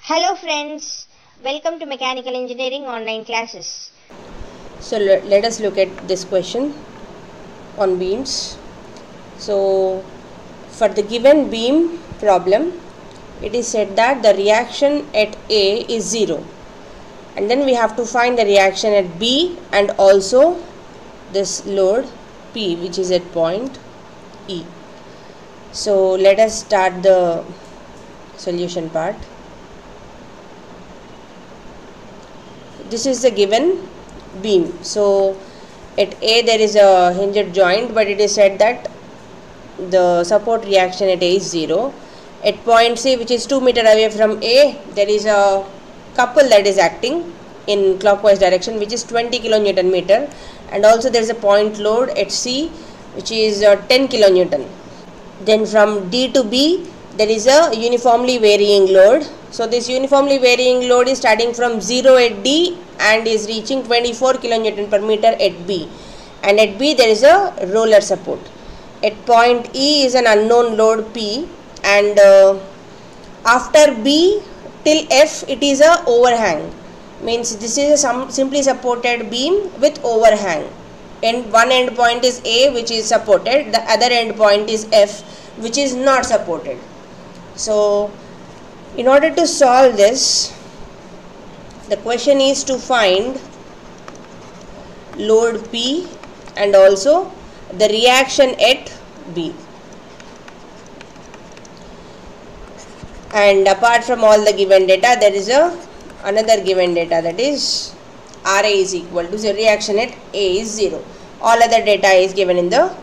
Hello friends, welcome to Mechanical Engineering online classes. So let us look at this question on beams. So for the given beam problem, it is said that the reaction at A is 0, and then we have to find the reaction at B and also this load P, which is at point E. So let us start the solution part. This is the given beam. So at A there is a hinged joint, but it is said that the support reaction at A is 0. At point C, which is 2 meter away from A, there is a couple that is acting in clockwise direction, which is 20 kilonewton meter, and also there is a point load at C, which is 10 kilonewton. Then from D to B there is a uniformly varying load. So this uniformly varying load is starting from 0 at D and is reaching 24 kilonewton per meter at B, and at B there is a roller support. At point E is an unknown load P, and after B till F it is a overhang, means this is a simply supported beam with overhang, and one end point is A, which is supported, the other end point is F, which is not supported. So in order to solve this, the question is to find load P and also the reaction at B. And apart from all the given data, there is another given data, that is Ra is equal to the reaction at A is 0. All other data is given in the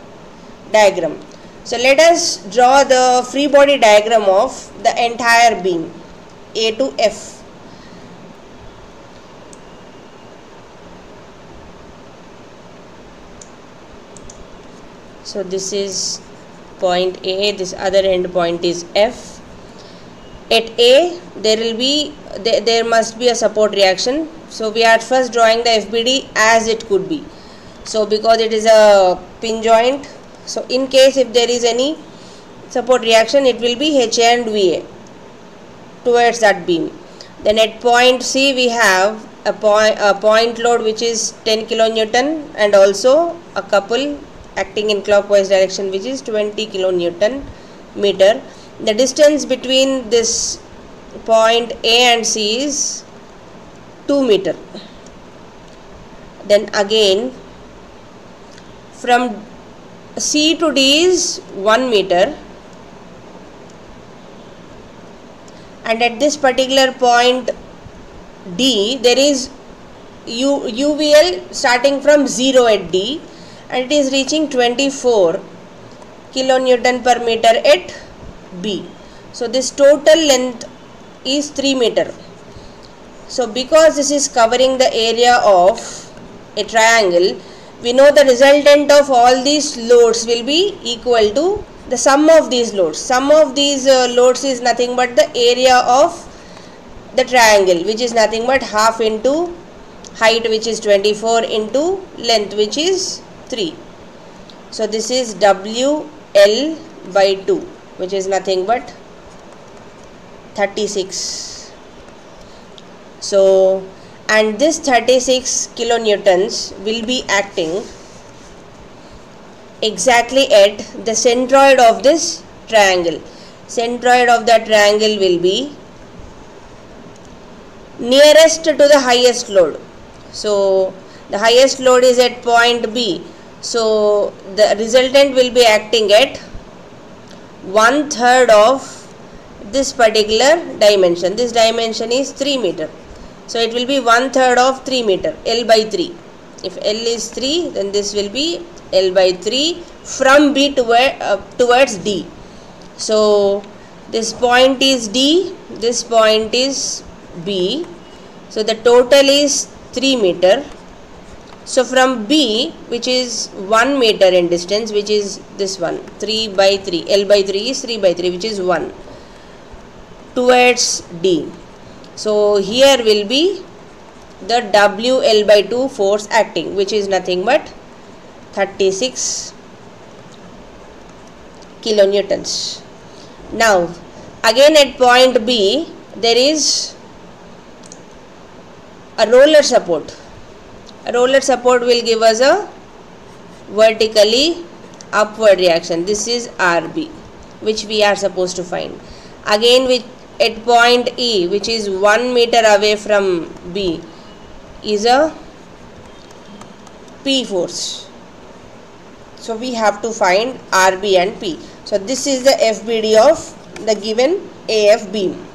diagram. So let us draw the free body diagram of the entire beam A to F. So this is point A, this other end point is F. At A there must be a support reaction. So we are first drawing the FBD as it could be. So because it is a pin joint, so in case if there is any support reaction, it will be HA and VA towards that beam. Then at point C we have a point load which is 10 kilonewton and also a couple acting in clockwise direction, which is 20 kilonewton meter. The distance between this point A and C is 2 meter. Then again from C to D is 1 meter, and at this particular point D there is UVL starting from 0 at D, and it is reaching 24 kilonewton per meter at B. So this total length is 3 meter. So because this is covering the area of a triangle, we know the resultant of all these loads will be equal to the sum of these loads. Sum of these loads is nothing but the area of the triangle, which is nothing but half into height, which is 24, into length, which is 3. So this is WL by 2, which is nothing but 36. So and this 36 kilonewtons will be acting exactly at the centroid of this triangle. Centroid of the triangle will be nearest to the highest load. So the highest load is at point B. So the resultant will be acting at 1/3 of this particular dimension. This dimension is 3 meter. So it will be 1/3 of 3 meter, L by 3. If L is 3, then this will be L by 3 from B towards D. So this point is D, this point is B. So the total is 3 meter. So from B, which is 1 meter in distance, which is this one, 3 by 3, L by 3 is 3 by 3, which is 1, towards D. So here will be the WL by 2 force acting, which is nothing but 36 kilonewtons. Now again at point B there is a roller support. A roller support will give us a vertically upward reaction. This is RB, which we are supposed to find. Again, with at point E, which is 1 meter away from B, is a P force. So we have to find RB and P. So this is the FBD of the given AF beam.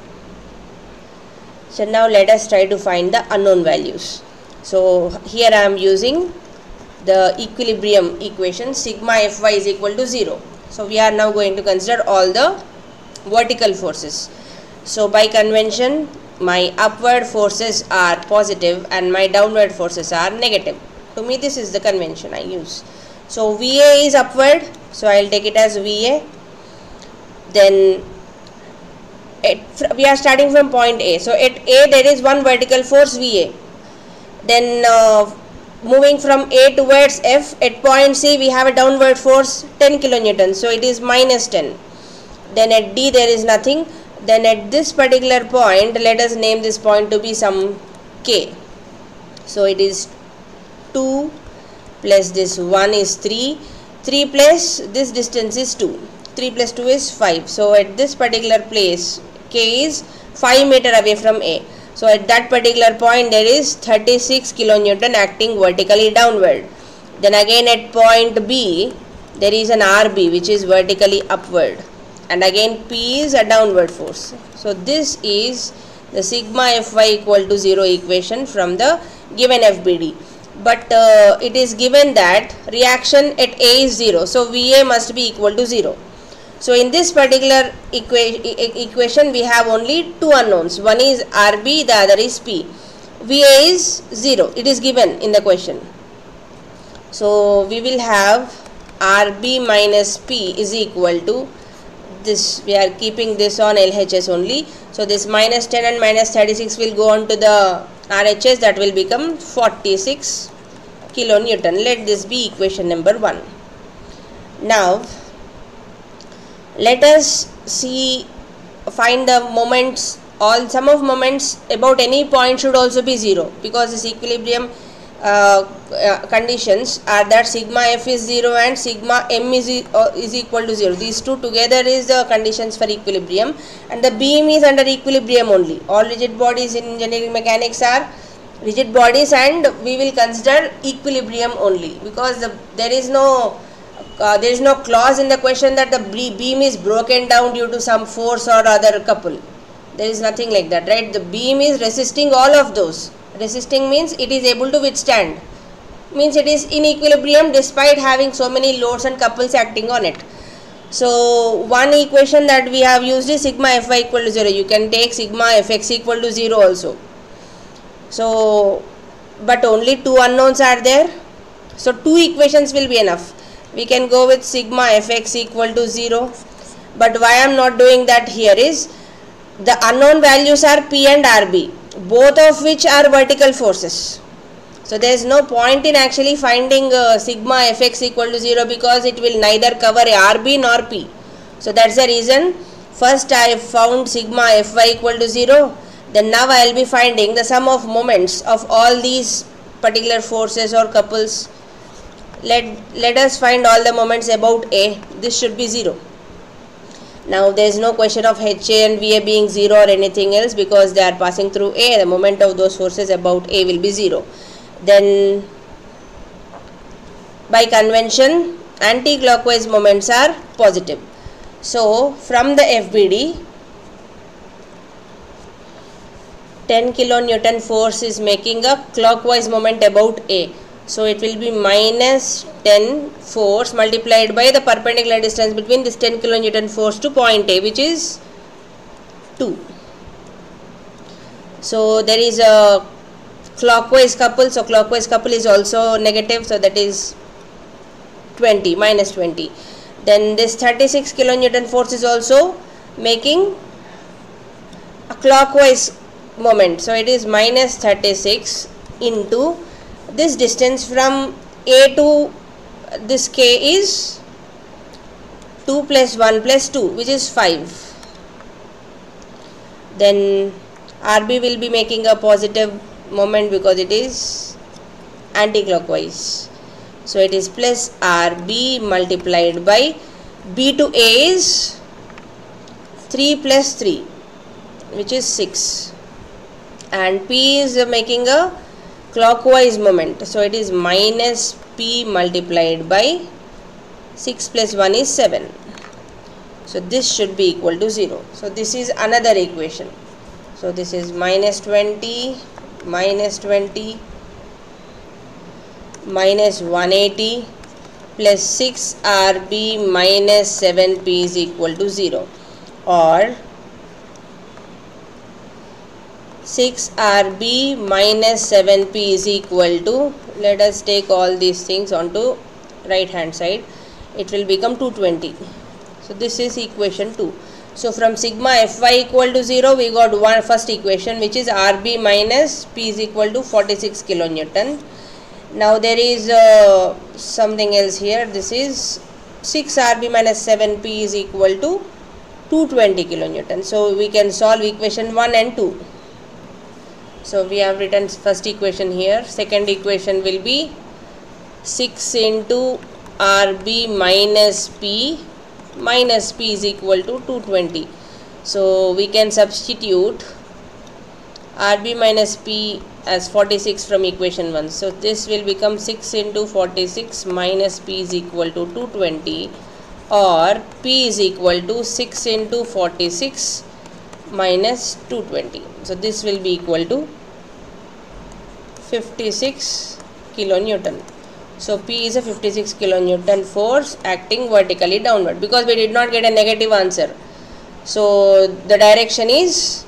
So now let us try to find the unknown values. So here I am using the equilibrium equation, sigma Fy is equal to 0. So we are now going to consider all the vertical forces. So by convention, my upward forces are positive and my downward forces are negative. To me, this is the convention I use. So VA is upward, so I will take it as VA. Then we are starting from point A. So at A there is one vertical force VA. Then moving from A towards F, at point C we have a downward force 10 kilonewtons. So it is minus 10. Then at D there is nothing. Then at this particular point, let us name this point to be some K. So it is 2 plus this 1 is 3. 3 plus this distance is 2. 3 plus 2 is 5. So at this particular place, K is 5 meter away from A. So at that particular point there is 36 kilonewton acting vertically downward. Then again at point B there is an RB which is vertically upward, and again P is a downward force. So this is the sigma Fy equal to 0 equation from the given FBD. But it is given that reaction at A is 0. So VA must be equal to 0. So in this particular equation we have only two unknowns. One is RB, the other is P. VA is 0. It is given in the question. So we will have RB minus P is equal to this. We are keeping this on LHS only. So this minus 10 and minus 36 will go on to the RHS, that will become 46 kilonewton. Let this be equation number 1. Now let us find the moments. Sum of moments about any point should also be 0, because this equilibrium conditions are that sigma F is 0 and sigma M is equal to 0. These two together is the conditions for equilibrium, and the beam is under equilibrium only. All rigid bodies in engineering mechanics are rigid bodies, and we will consider equilibrium only, because there is no clause in the question that the beam is broken down due to some force or other couple. There is nothing like that, right? The beam is resisting all of those. Resisting means it is able to withstand, means it is in equilibrium despite having so many loads and couples acting on it. So one equation that we have used is sigma Fy equal to 0. You can take sigma Fx equal to 0 also. So but only two unknowns are there, so two equations will be enough. We can go with sigma Fx equal to 0, but why I am not doing that here is the unknown values are P and RB, both of which are vertical forces. So there is no point in actually finding sigma Fx equal to 0, because it will neither cover RB nor P. So that's the reason first I found sigma Fy equal to 0. Then now I will be finding the sum of moments of all these particular forces or couples. Let us find all the moments about A. This should be 0. Now there is no question of HA and VA being 0 or anything else, because they are passing through A. The moment of those forces about A will be 0. Then by convention anti-clockwise moments are positive. So from the FBD, 10 kilonewton force is making a clockwise moment about A. So it will be minus 10 force multiplied by the perpendicular distance between this 10 kilonewton force to point A, which is 2. So there is a clockwise couple. So clockwise couple is also negative. So that is 20, minus 20. Then this 36 kilonewton force is also making a clockwise moment. So it is minus 36 into this distance from A to this K is 2 plus 1 plus 2, which is 5. then RB will be making a positive moment because it is anti-clockwise. So it is plus RB multiplied by B to A is 3 plus 3, which is 6, and P is making a clockwise moment, so it is minus P multiplied by 6 plus 1 is 7. So this should be equal to 0. So this is another equation. So this is minus 20 minus 20 minus 180 plus 6 RB minus 7P is equal to 0, or 6 RB minus 7P is equal to, let us take all these things onto right hand side, it will become 220. So this is equation 2. So from sigma Fy equal to 0, we got one first equation, which is RB minus P is equal to 46 kilonewton. Now there is something else here. This is 6 RB minus 7P is equal to 220 kilonewton. So we can solve equation 1 and 2. So we have written first equation here. Second equation will be 6 into RB minus P is equal to 220. So we can substitute RB minus P as 46 from equation 1. So this will become 6 into 46 minus P is equal to 220, or P is equal to 6 into 46 minus 220. So this will be equal to 56 kilonewton. So P is a 56 kilonewton force acting vertically downward, because we did not get a negative answer. So the direction is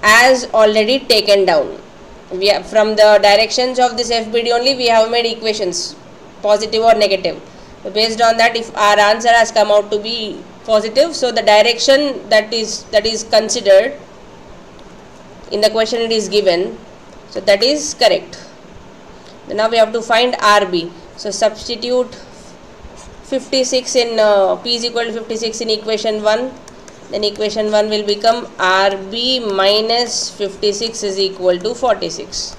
as already taken down. We have, from the directions of this FBD only, we have made equations, positive or negative. So based on that, if our answer has come out to be positive, so the direction that is considered in the question, it is given, so that is correct. Now we have to find RB. So substitute 56 in P is equal to 56 in equation 1. Then equation 1 will become RB minus 56 is equal to 46.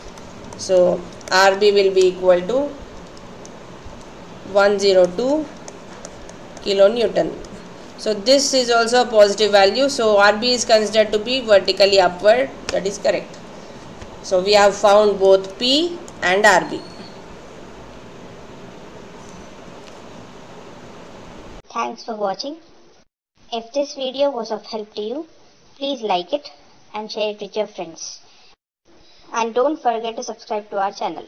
So RB will be equal to 102 kilonewton. So this is also a positive value. So RB is considered to be vertically upward. That is correct. So we have found both P and RB. Thanks for watching. If this video was of help to you, please like it and share it with your friends. And don't forget to subscribe to our channel.